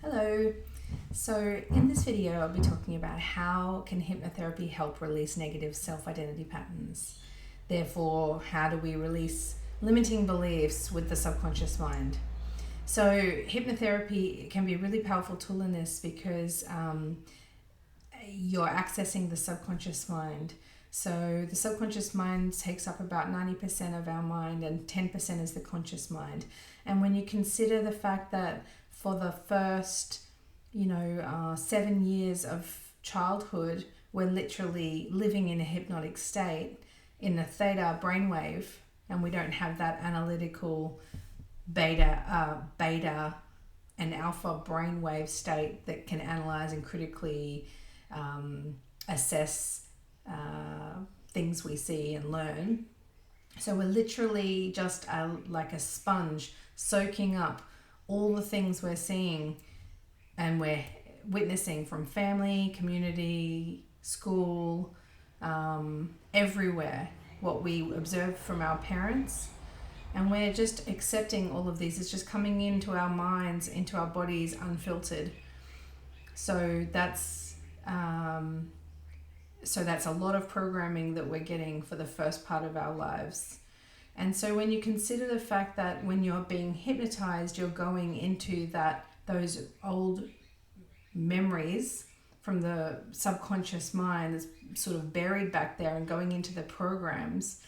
Hello. So in this video, I'll be talking about how can hypnotherapy help release negative self-identity patterns. Therefore, how do we release limiting beliefs with the subconscious mind? So hypnotherapy can be a really powerful tool in this because you're accessing the subconscious mind. So the subconscious mind takes up about 90% of our mind and 10% is the conscious mind. And when you consider the fact that for the first, 7 years of childhood, we're literally living in a hypnotic state in a theta brainwave, and we don't have that analytical beta and alpha brainwave state that can analyze and critically assess things we see and learn. So we're literally just like a sponge soaking up all the things we're seeing and we're witnessing from family, community, school, everywhere, what we observe from our parents. And we're just accepting all of these. It's just coming into our minds, into our bodies, unfiltered. So that's a lot of programming that we're getting for the first part of our lives. And so when you consider the fact that when you're being hypnotized, you're going into those old memories from the subconscious mind that's sort of buried back there and going into the programs,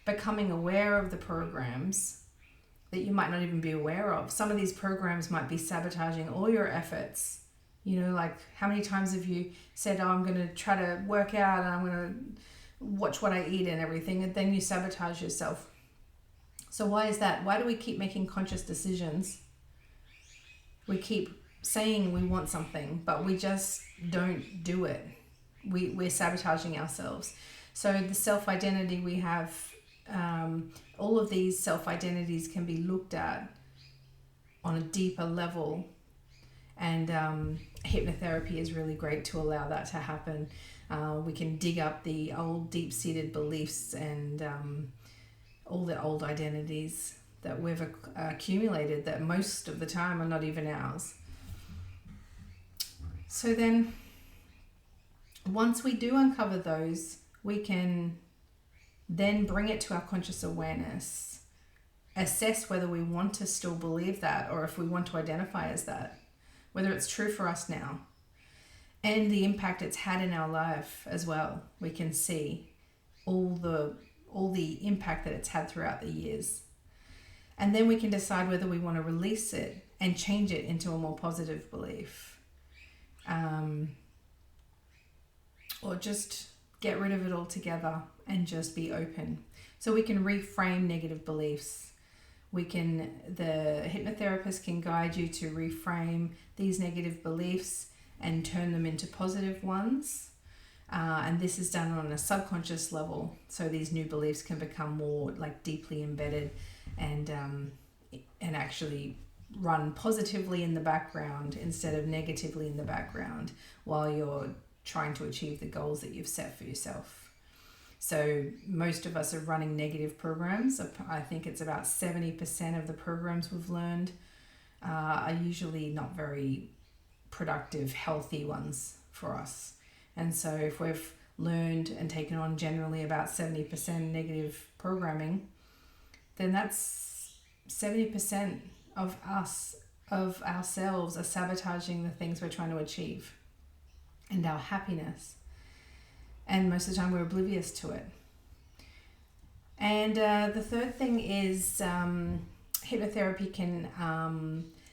becoming aware of the programs that you might not even be aware of. Some of these programs might be sabotaging all your efforts. Like how many times have you said, I'm going to try to work out and I'm going to watch what I eat and everything, and then you sabotage yourself. So why is that? Why do we keep making conscious decisions? We keep saying we want something, but we just don't do it. We're sabotaging ourselves. So the self-identity we have, all of these self-identities can be looked at on a deeper level. And hypnotherapy is really great to allow that to happen. We can dig up the old deep-seated beliefs and all the old identities that we've accumulated that most of the time are not even ours. So then, once we do uncover those, we can then bring it to our conscious awareness, assess whether we want to still believe that or if we want to identify as that, whether it's true for us now, and the impact it's had in our life as well. We can see all the impact that it's had throughout the years. And then we can decide whether we want to release it and change it into a more positive belief. Or just get rid of it altogether and just be open. So we can reframe negative beliefs. The hypnotherapist can guide you to reframe these negative beliefs and turn them into positive ones. And this is done on a subconscious level. So these new beliefs can become more like deeply embedded and actually run positively in the background instead of negatively in the background while you're trying to achieve the goals that you've set for yourself. So most of us are running negative programs. I think it's about 70% of the programs we've learned are usually not very productive, healthy ones for us. And so if we've learned and taken on generally about 70% negative programming, then that's 70% of us, of ourselves, are sabotaging the things we're trying to achieve and our happiness. And most of the time we're oblivious to it. And the third thing is hypnotherapy can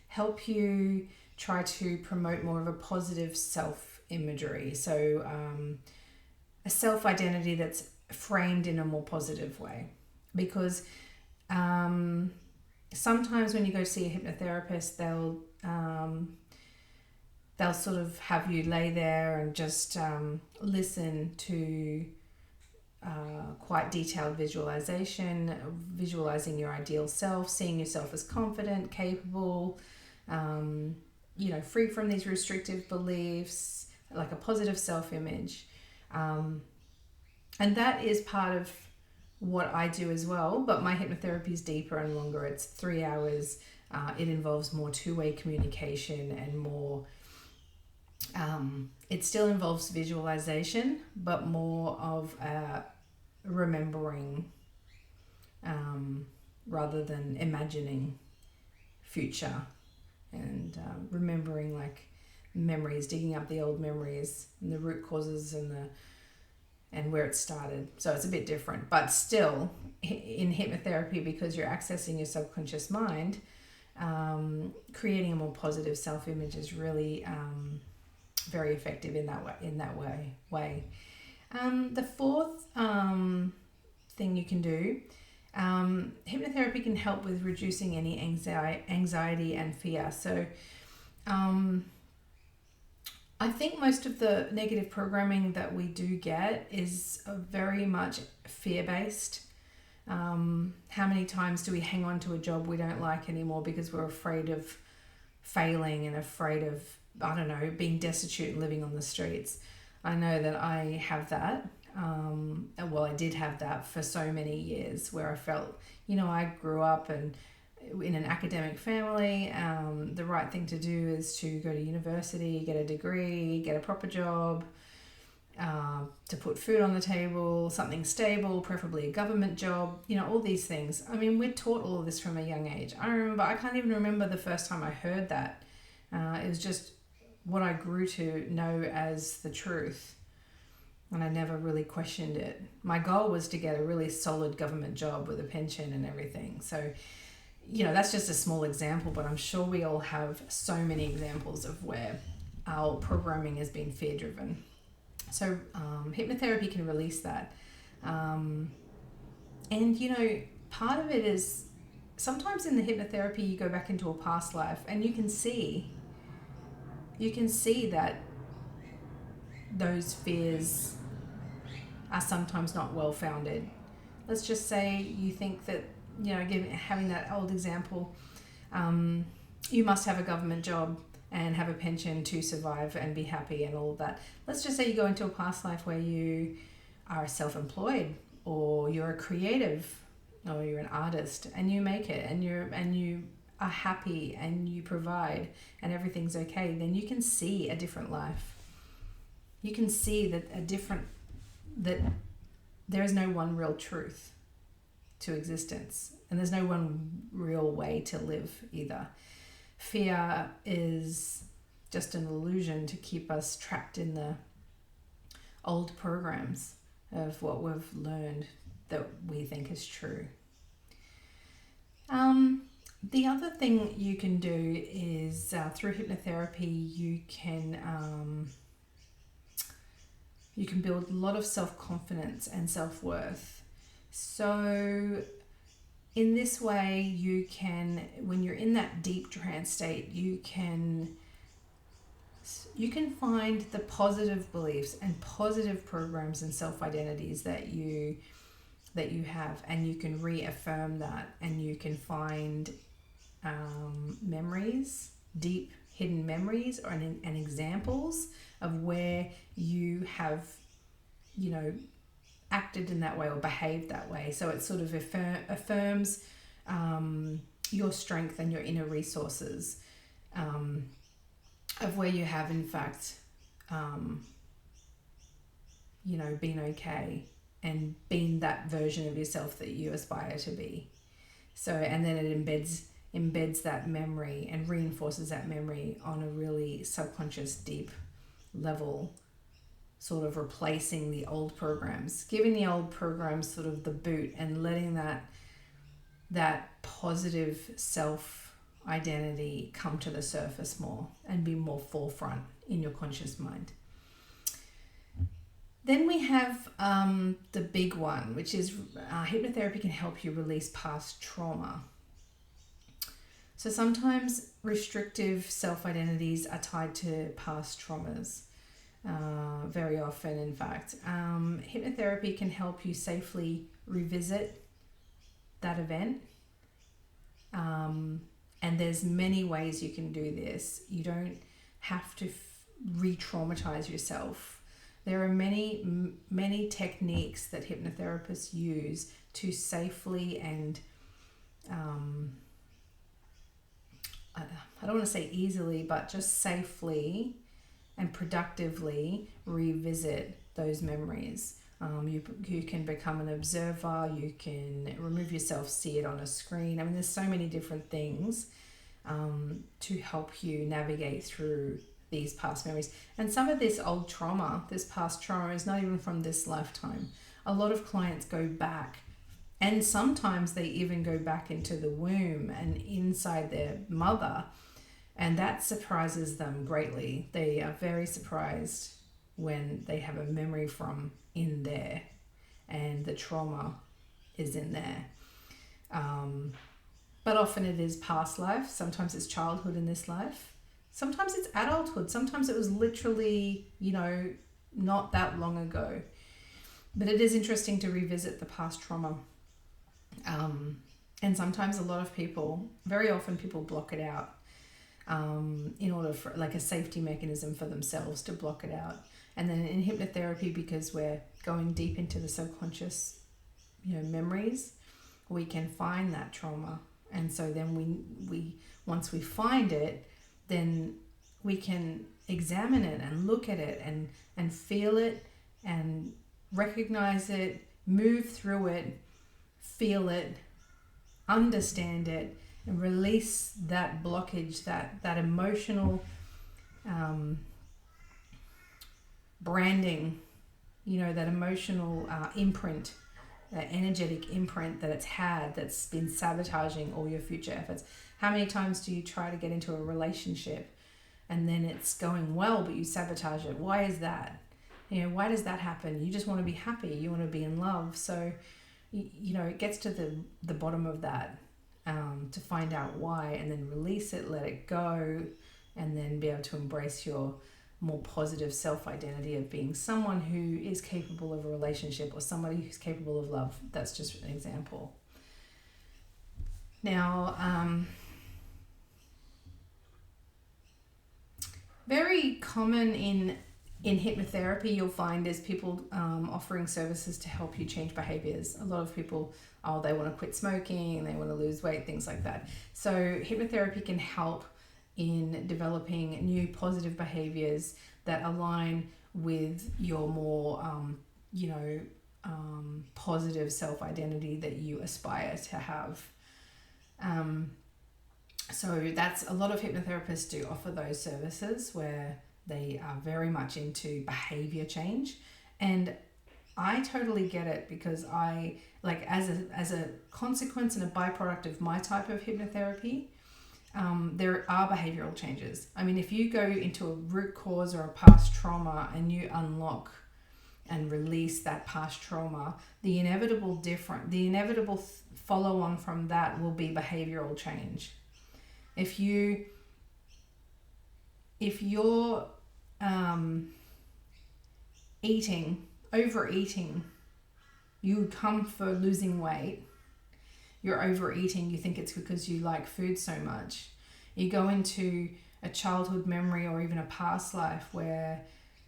help you try to promote more of a positive self-imagery. So a self-identity that's framed in a more positive way. Because sometimes when you go see a hypnotherapist, they'll sort of have you lay there and just listen to quite detailed visualization, visualizing your ideal self, seeing yourself as confident, capable, free from these restrictive beliefs, like a positive self-image. And that is part of what I do as well, but my hypnotherapy is deeper and longer. It's 3 hours It involves more two-way communication and more, it still involves visualization, but more of remembering rather than imagining future, and remembering like memories, digging up the old memories and the root causes and where it started. So it's a bit different, but still in hypnotherapy, because you're accessing your subconscious mind, creating a more positive self-image is really very effective in that way. The fourth thing you can do, hypnotherapy can help with reducing any anxiety and fear. So I think most of the negative programming that we do get is very much fear-based. How many times do we hang on to a job we don't like anymore because we're afraid of failing and afraid of, I don't know, being destitute and living on the streets? I know that I have that. Well, I did have that for so many years, where I felt, I grew up and in an academic family. The right thing to do is to go to university, get a degree, get a proper job, to put food on the table, something stable, preferably a government job, all these things. I mean, we're taught all of this from a young age. I can't even remember the first time I heard that. It was just what I grew to know as the truth. And I never really questioned it. My goal was to get a really solid government job with a pension and everything. So, that's just a small example, but I'm sure we all have so many examples of where our programming has been fear-driven. So hypnotherapy can release that. And, part of it is sometimes in the hypnotherapy you go back into a past life and you can see that those fears are sometimes not well-founded. Let's just say you think that, having that old example, you must have a government job and have a pension to survive and be happy and all of that. Let's just say you go into a past life where you are self-employed, or you're a creative, or you're an artist, and you make it, and you are happy and you provide and everything's okay. Then you can see a different life. You can see that there is no one real truth to existence, and there's no one real way to live either. Fear is just an illusion to keep us trapped in the old programs of what we've learned that we think is true. The other thing you can do is through hypnotherapy you can build a lot of self-confidence and self-worth. So in this way you can, when you're in that deep trance state, you can find the positive beliefs and positive programs and self-identities that you have, and you can reaffirm that, and you can find memories, deep hidden memories, and examples of where you have, acted in that way or behaved that way. So it sort of affirms your strength and your inner resources, of where you have in fact, been okay and been that version of yourself that you aspire to be. So, and then it embeds that memory and reinforces that memory on a really subconscious, deep level, sort of replacing the old programs, giving the old programs sort of the boot, and letting that positive self identity come to the surface more and be more forefront in your conscious mind. Then we have the big one, which is hypnotherapy can help you release past trauma. So sometimes restrictive self-identities are tied to past traumas, very often in fact. Hypnotherapy can help you safely revisit that event. And there's many ways you can do this. You don't have to re-traumatize yourself. There are many techniques that hypnotherapists use to safely and I don't want to say easily, but just safely and productively revisit those memories. You can become an observer, you can remove yourself, see it on a screen. I mean, there's so many different things to help you navigate through these past memories. And some of this old trauma, this past trauma, is not even from this lifetime. A lot of clients go back, and sometimes they even go back into the womb and inside their mother, and that surprises them greatly. They are very surprised when they have a memory from in there and the trauma is in there. But often it is past life. Sometimes it's childhood in this life. Sometimes it's adulthood. Sometimes it was literally, not that long ago. But it is interesting to revisit the past trauma. And sometimes very often people block it out in order for like a safety mechanism for themselves to block it out. And then in hypnotherapy, because we're going deep into the subconscious, memories, we can find that trauma. And so then we once we find it, then we can examine it and look at it and feel it and recognize it, move through it, feel it, understand it, and release that blockage, that emotional branding, that emotional imprint, that energetic imprint that it's had, that's been sabotaging all your future efforts. How many times do you try to get into a relationship and then it's going well, but you sabotage it? Why is that? Why does that happen? You just want to be happy. You want to be in love. So, it gets to the bottom of that to find out why, and then release it, let it go, and then be able to embrace your more positive self-identity of being someone who is capable of a relationship or somebody who's capable of love. That's just an example. Now, very common in hypnotherapy, you'll find is people offering services to help you change behaviors. A lot of people, they want to quit smoking, they want to lose weight, things like that. So hypnotherapy can help in developing new positive behaviors that align with your more, positive self-identity that you aspire to have. So that's a lot of hypnotherapists do offer those services where they are very much into behavior change, and I totally get it, because I as a consequence and a byproduct of my type of hypnotherapy, there are behavioral changes. I mean, if you go into a root cause or a past trauma and you unlock and release that past trauma, the inevitable follow on from that will be behavioral change. If you're overeating, you come for losing weight, you're overeating, you think it's because you like food so much. You go into a childhood memory or even a past life where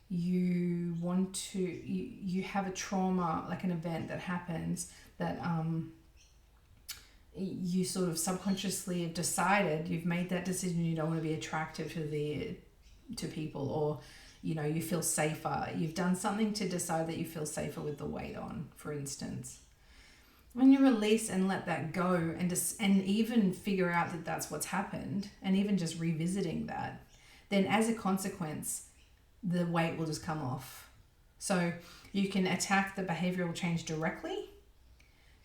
you have a trauma, like an event that happens that you sort of subconsciously have decided, you've made that decision, you don't want to be attractive to people, or you feel safer. You've done something to decide that you feel safer with the weight on, for instance. When you release and let that go, and even figure out that that's what's happened, and even just revisiting that, then as a consequence, the weight will just come off. So you can attack the behavioral change directly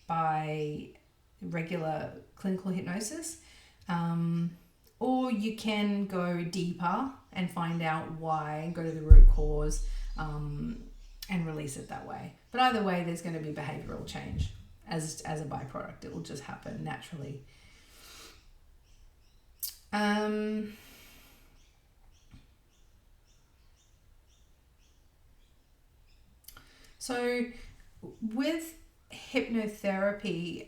by regular clinical hypnosis, or you can go deeper and find out why and go to the root cause and release it that way. But either way, there's going to be behavioral change as a byproduct. It will just happen naturally. So with hypnotherapy,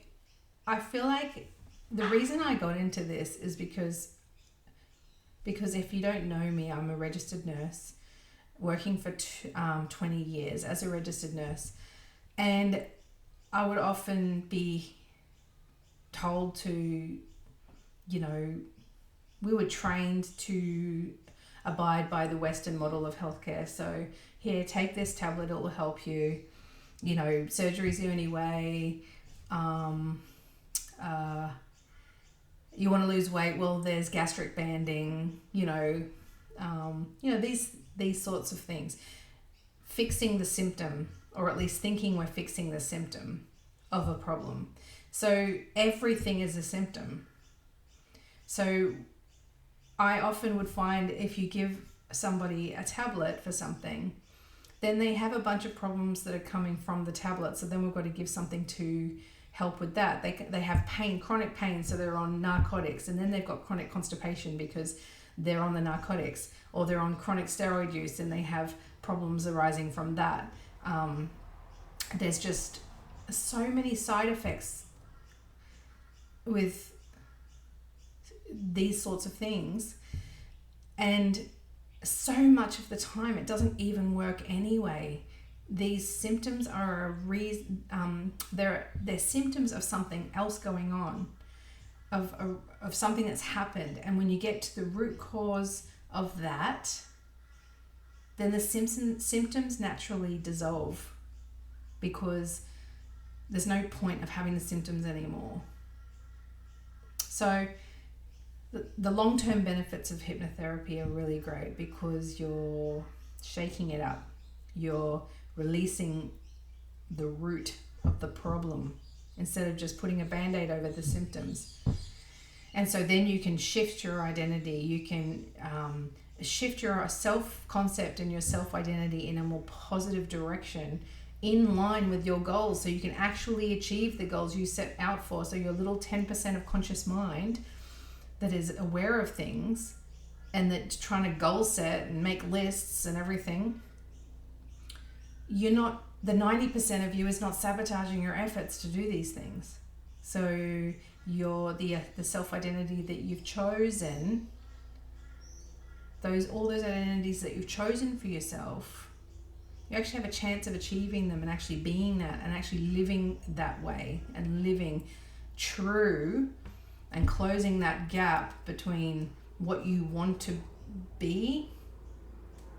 I feel like the reason I got into this is because if you don't know me, I'm a registered nurse working for 20 years as a registered nurse, and I would often be told to, we were trained to abide by the Western model of healthcare. So here, take this tablet, it will help you. You know, surgery's the only way. You want to lose weight, well, there's gastric banding. These sorts of things. Fixing the symptom, or at least thinking we're fixing the symptom of a problem. So everything is a symptom. So I often would find if you give somebody a tablet for something, then they have a bunch of problems that are coming from the tablet. So then we've got to give something to help with that. They have pain, chronic pain, so they're on narcotics, and then they've got chronic constipation because they're on the narcotics, or they're on chronic steroid use and they have problems arising from that. There's just so many side effects with these sorts of things, and so much of the time it doesn't even work anyway. These symptoms are they're symptoms of something else going on, of something that's happened. And when you get to the root cause of that, then the symptoms naturally dissolve, because there's no point of having the symptoms anymore. So the long-term benefits of hypnotherapy are really great, because you're shaking it up. You're releasing the root of the problem instead of just putting a band-aid over the symptoms. And so then you can shift your identity. You can shift your self-concept and your self-identity in a more positive direction, in line with your goals, so you can actually achieve the goals you set out for. So your little 10% of conscious mind that is aware of things and that's trying to goal set and make lists and everything, you're not, the 90% of you is not sabotaging your efforts to do these things. So the self-identity that you've chosen, all those identities that you've chosen for yourself, you actually have a chance of achieving them and actually being that and actually living that way and living true and closing that gap between what you want to be,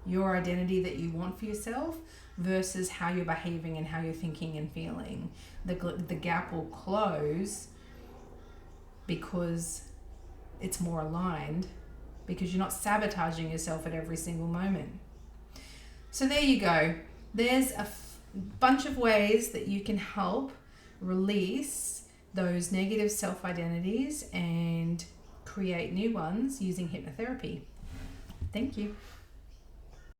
your identity that you want for yourself, versus how you're behaving and how you're thinking and feeling. The gap will close because it's more aligned, because you're not sabotaging yourself at every single moment. So there you go. There's a bunch of ways that you can help release those negative self-identities and create new ones using hypnotherapy. Thank you.